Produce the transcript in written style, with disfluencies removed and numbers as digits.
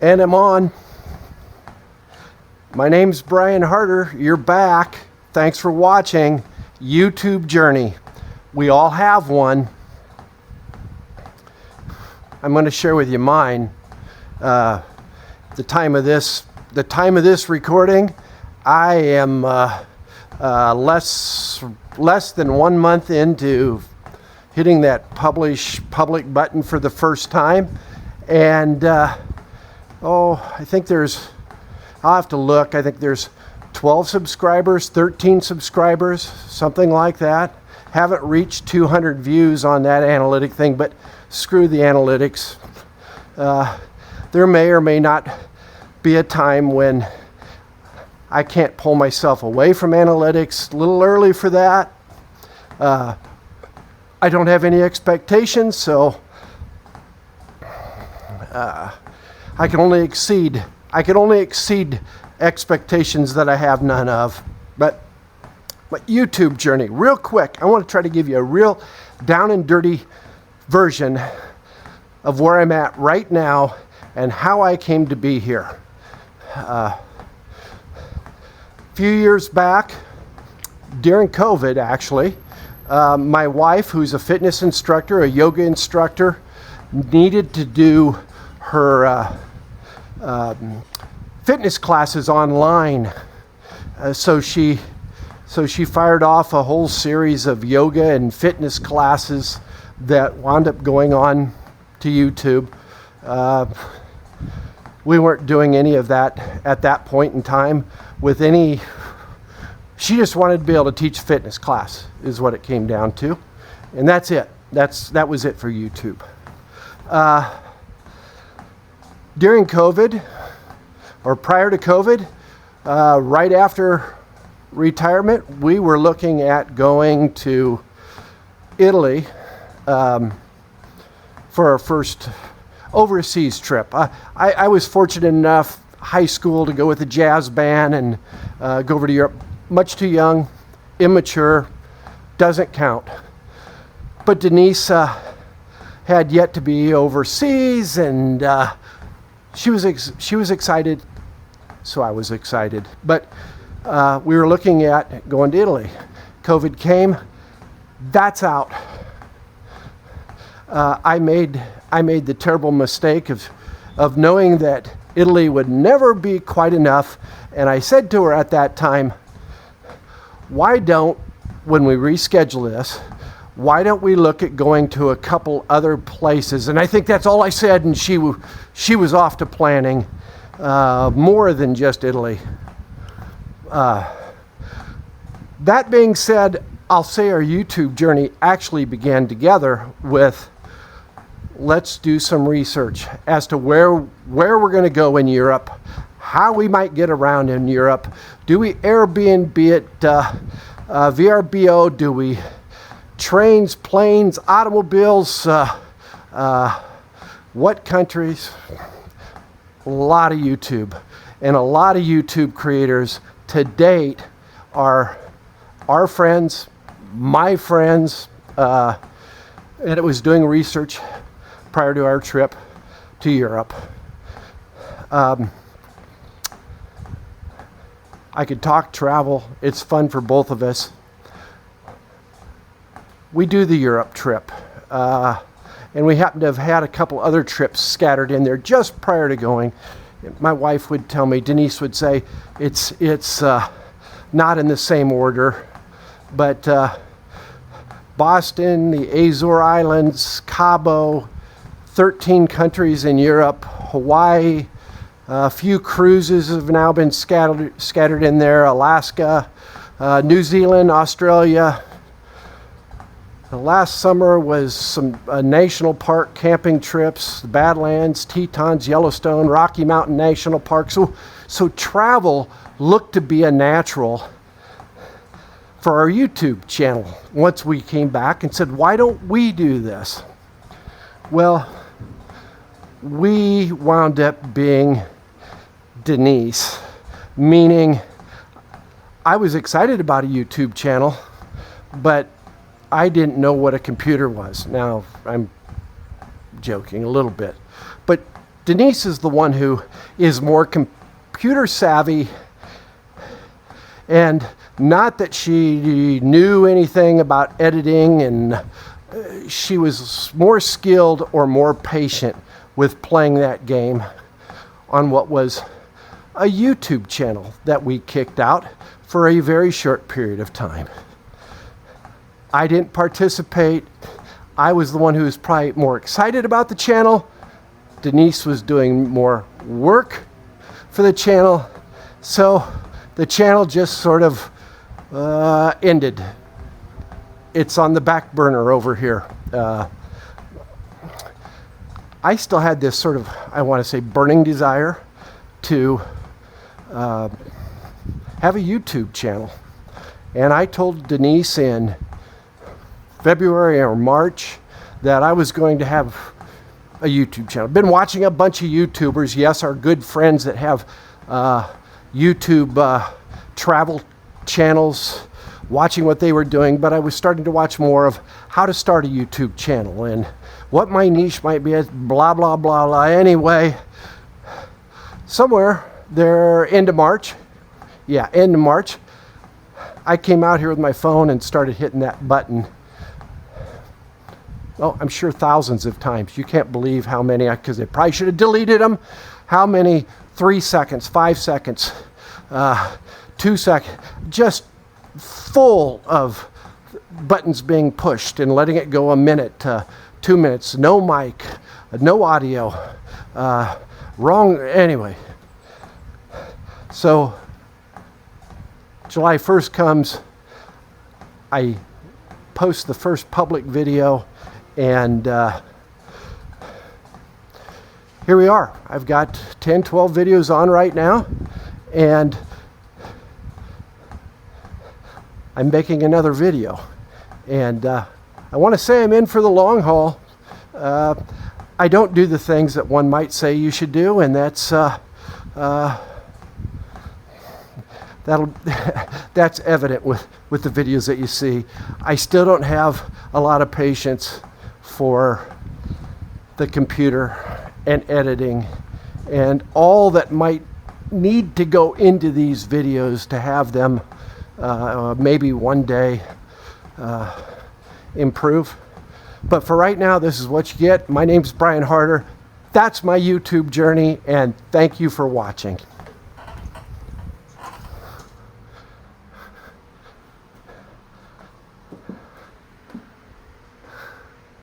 And I'm on. My name's Brian Harder. You're back. Thanks for watching YouTube Journey. We all have one. I'm going to share with you mine. The time of this recording, I am less than 1 month into hitting that publish public button for the first time, and I think I'll have to look. I think there's 12 subscribers, 13 subscribers, something like that. Haven't reached 200 views on that analytic thing, but screw the analytics. There may or may not be a time when I can't pull myself away from analytics. A little early for that. I don't have any expectations, so I can only exceed expectations that I have none of. But YouTube journey, real quick, I want to try to give you a real down and dirty version of where I'm at right now and how I came to be here. A few years back, during COVID actually, my wife, who's a fitness instructor, a yoga instructor, needed to do her fitness classes online. So she fired off a whole series of yoga and fitness classes that wound up going on to YouTube. We weren't doing any of that at that point in time with any. She just wanted to be able to teach fitness class is what it came down to. And that's it. That was it for YouTube. During COVID, or prior to COVID, right after retirement, we were looking at going to Italy for our first overseas trip. I was fortunate enough, high school, to go with a jazz band and go over to Europe. Much too young, immature, doesn't count. But Denise had yet to be overseas, and she was excited, so I was excited. But we were looking at going to Italy. COVID came. That's out. I made the terrible mistake of knowing that Italy would never be quite enough, and I said to her at that time, why don't, when we reschedule this, why don't we look at going to a couple other places? And I think that's all I said, and she was off to planning more than just Italy. That being said, I'll say our YouTube journey actually began together with, let's do some research as to where we're going to go in Europe, how we might get around in Europe. Do we Airbnb it, VRBO? Do we trains, planes, automobiles? What countries? A lot of YouTube. And a lot of YouTube creators to date are our friends, my friends, and it was doing research prior to our trip to Europe. I could talk travel. It's fun for both of us. We do the Europe trip, and we happen to have had a couple other trips scattered in there just prior to going. My wife would tell me, Denise would say, it's not in the same order, but Boston, the Azore Islands, Cabo, 13 countries in Europe, Hawaii, a few cruises have now been scattered in there, Alaska, New Zealand, Australia. The last summer was some national park camping trips, the Badlands, Tetons, Yellowstone, Rocky Mountain National Park. So travel looked to be a natural for our YouTube channel once we came back and said, why don't we do this? Well, we wound up being Denise, meaning I was excited about a YouTube channel, but I didn't know what a computer was. Now, I'm joking a little bit, but Denise is the one who is more computer savvy, and not that she knew anything about editing, and she was more skilled or more patient with playing that game on what was a YouTube channel that we kicked out for a very short period of time. I didn't participate. I was the one who was probably more excited about the channel. Denise was doing more work for the channel. So the channel just sort of ended. It's on the back burner over here. I still had this sort of, I want to say, burning desire to have a YouTube channel. And I told Denise in February or March that I was going to have a YouTube channel. Been watching a bunch of YouTubers, yes, our good friends that have YouTube travel channels, watching what they were doing, but I was starting to watch more of how to start a YouTube channel and what my niche might be, blah, blah, blah, blah. Anyway, somewhere there, end of March, I came out here with my phone and started hitting that button. Oh, I'm sure thousands of times. You can't believe how many, because I probably should have deleted them, how many 3 seconds, 5 seconds, 2 seconds, just full of buttons being pushed and letting it go a minute, 2 minutes, no mic, no audio, wrong, anyway. So July 1st comes, I post the first public video, and here we are. I've got 10, 12 videos on right now, and I'm making another video. And I want to say I'm in for the long haul. I don't do the things that one might say you should do, and that's that's evident with the videos that you see. I still don't have a lot of patience for the computer and editing and all that might need to go into these videos to have them maybe one day improve. But for right now, this is what you get. My name's Brian Harder. That's my YouTube journey, and thank you for watching.